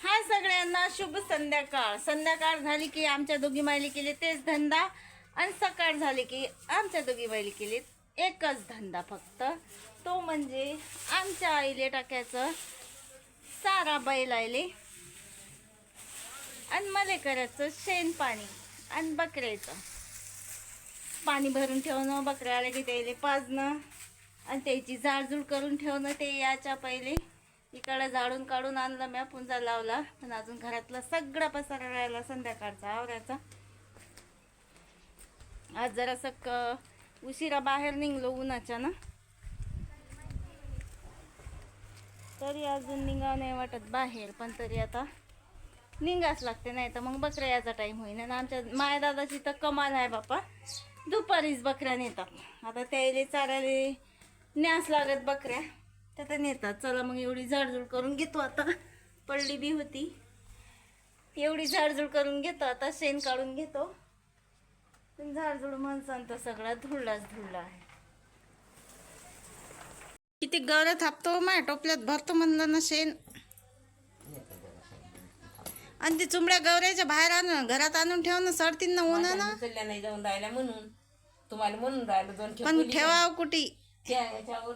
हाय सगळ्यांना, शुभ संध्याकाळ. संध्याकाळ झाली की आमच्या दोघी मायलिकेले तेच धंदा, आणि सकाळ झाली की आमच्या दोघी मायलिकेले एकच धंदा फक्त, तो म्हणजे आमच्या आईले टाकायचं सारा बैलायले, आणि मला करायचं शेण पाणी आणि बकऱ्याचं पाणी भरून ठेवणं, बकऱ्या आल्या की त्याला पाजणं आणि त्याची जाळजूळ करून ठेवणं. ते याच्या पहिले इकडं झाडून काढून आणलं, म्या पुंजा लावला, पण अजून घरातला सगळा पसारा राहिला संध्याकाळचा आवरायचा. आज जरासं उशिरा बाहेर निघलो उन्हाच्या ना, तरी अजून निघावं नाही वाटत बाहेर, पण तरी आता निघाच लागते, नाही तर मग बकऱ्या याचा टाईम होईन. आणि आमच्या मायदादाची तर कमाल आहे बापा, दुपारीच बकऱ्या नेतात. आता त्याला चारायला न्यास लागत बकऱ्या, तर नेतात. चला मग एवढी झाडझूड करून घेतो, आता पडली बी होती, एवढी झाडझूड करून घेतो, आता शेण काढून घेतो. पण झाडझूड म्हणसान तर सगळा धुळलाच धुळला आहे. किती गवऱ्या थापतो, माझ्या टोपल्यात भरतो म्हणलं ना शेण, आणि ती चुंबड्या गवऱ्याच्या बाहेर आणून घरात आणून ठेव ना, सडतीन ना ऊन ना. नाही जाऊन राहिला म्हणून तुम्हाला म्हणून राहिलो, दोन पण ठेवाव कुठे याच्यावर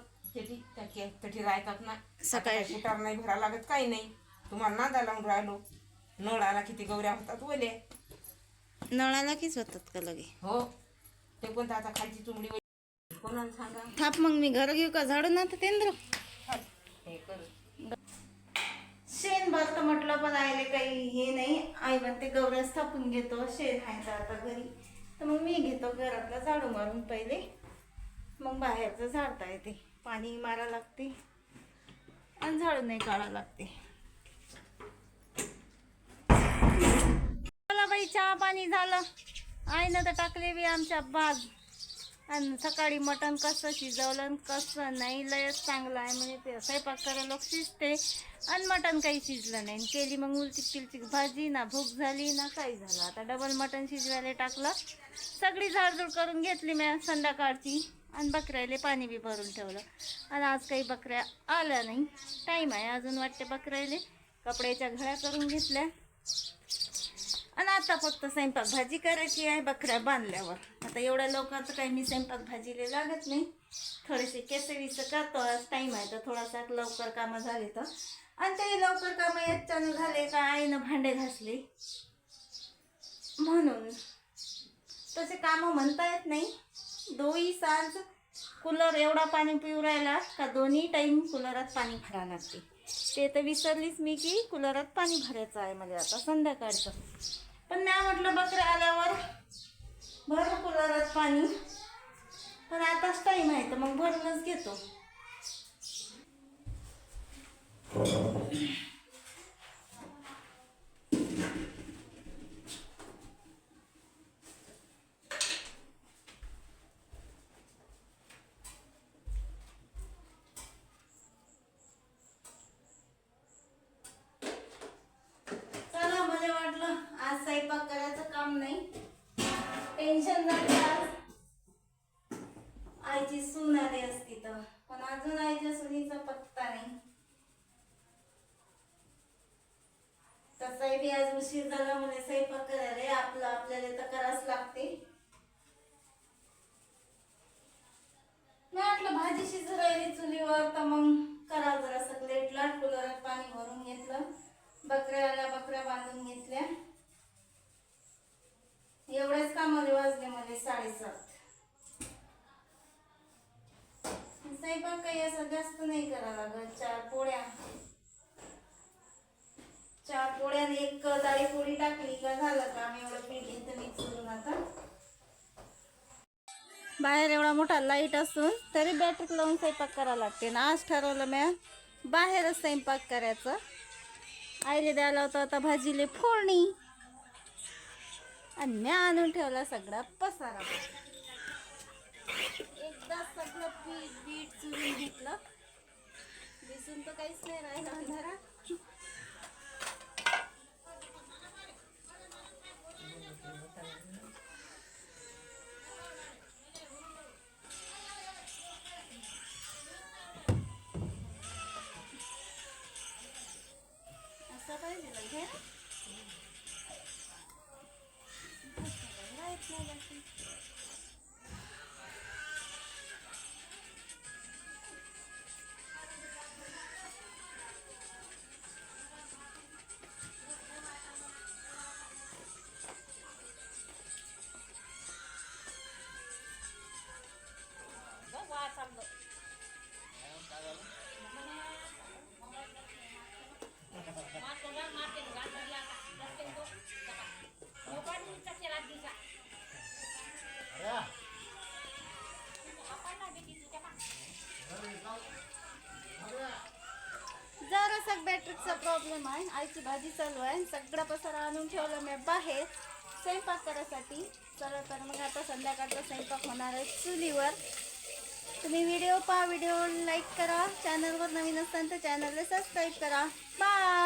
तठी राहतात ना, सकाळी कुटार नाही भरा लागत, काही नाही. तुम्हाला नादा लावून राहिलो, नळाला किती गवऱ्या होतात ओले, नळाला कीच होतात का लगे. हो ते कोणतं आता खालची चुमडी कोणाला सांगा. थाप मग मी घर घेऊ का झाडून ना तेंद्र हे कर शेण भरतं म्हटलं, पण आईले काही हे नाही. आई म्हणते गवऱ्याच थापून घेतो, शेण खायचं आता घरी, तर मग मी घेतो घरातला झाडू मारून पहिले, मग बाहेरचं झाडता येते. पाणी मारा लागते आणि झाडू नाही काढा लागते. चला बाई, चहा पाणी झालं. आईनं तर टाकले बी आमच्या बाज, आणि सकाळी मटण कसं शिजवलं आणि कसं नाही, लयच चांगलं आहे म्हणे. ते स्वयंपाक करायला लोक शिजते आणि मटण काही शिजलं नाही. केली मग उलची पिलची भाजी, ना भूक झाली ना काही झालं. आता डबल मटण शिजवायला टाकलं, सगळी झाडझूड करून घेतली मी संध्याकाळची, आणि बकऱ्याला पाणी बी भरून ठेवलं. आणि आज काही बकऱ्या आल्या नाही, टाईम आहे अजून वाटते बकऱ्याला. कपड्याच्या घड्या करून घेतल्या, आणि आता फक्त स्वयंपाक भाजी करायची आहे बकऱ्या बांधल्यावर. आता एवढ्या लोकांचं काही मी स्वयंपाक भाजीला लागत नाही, थोडेसे केसरीचं करतो, आज टाईम आहे तर थोडासा लवकर कामं झाले तर. आणि ते लवकर कामं याच्यानं झाले का आईनं भांडे घासले, म्हणून तसे कामं म्हणता येत नाही. दोही सांज कूलर एवढा पाणी पिऊ राहिला का दोन्ही टाईम कूलरात पाणी भरावं लागते. ते तर विसरलीच मी की कूलरात पाणी भरायचं आहे मला आता संध्याकाळचं. पण मी म्हटलं बकऱ्या आल्यावर भर कूलरात पाणी, पण आताच टाईम आहे तर मग भरूनच घेतो. आज स्वयंपाक करायचं काम नाही, टेन्शन झालं. आज आईची सून आली असती तर, पण अजून आईच्या सुनीचा पत्ता नाही. तसंही बी आज उशीर झाला म्हणे स्वयंपाक करायला, आपलं आपल्याला तर करावंच लागते. मी म्हटलं भाजी शिजू राहिली चुलीवर तर मग करा जरासं लेट लाट. कूलरात पाणी भरून घेतलं, बकऱ्याला बकऱ्या बांधून घेतल्या. एवढेच कामाले वाजले मला 7:30. स्वयंपाक काही असं जास्त नाही करावं लागत. 4 पोळ्या आणि 1 डाळी पोळी टाकली का झालं काम. एवढं पीठ घेतं मिक्स करून. आता बाहेर एवढा मोठा लाईट असून तरी बॅटरी लावून स्वयंपाक करावं लागते ना. आज ठरवलं मी बाहेरच स्वयंपाक करायचं. आईले द्यायला होतं आता भाजीले फोडणी, आणि मी आणून ठेवला सगळा पसारा. एकदा सगळं पीठ चुरून घेतलं, दिसून तर काहीच नाही राहिलं अंधारात. असं पाहिजे घे राहत नाही जास्त. जरासा बॅटरीचा प्रॉब्लेम आहे. आईची भाजी चालू आहे. सगळा पसारा आणून ठेवला मी बाहेर स्वयंपाक करायसाठी. चला तर मग आता संध्याकाळचा स्वयंपाक होणार आहे चुलीवर. तुम्ही व्हिडिओ पहा, व्हिडिओ लाईक करा, चॅनलवर नवीन असाल तर चॅनलला सबस्क्राईब करा. बाय.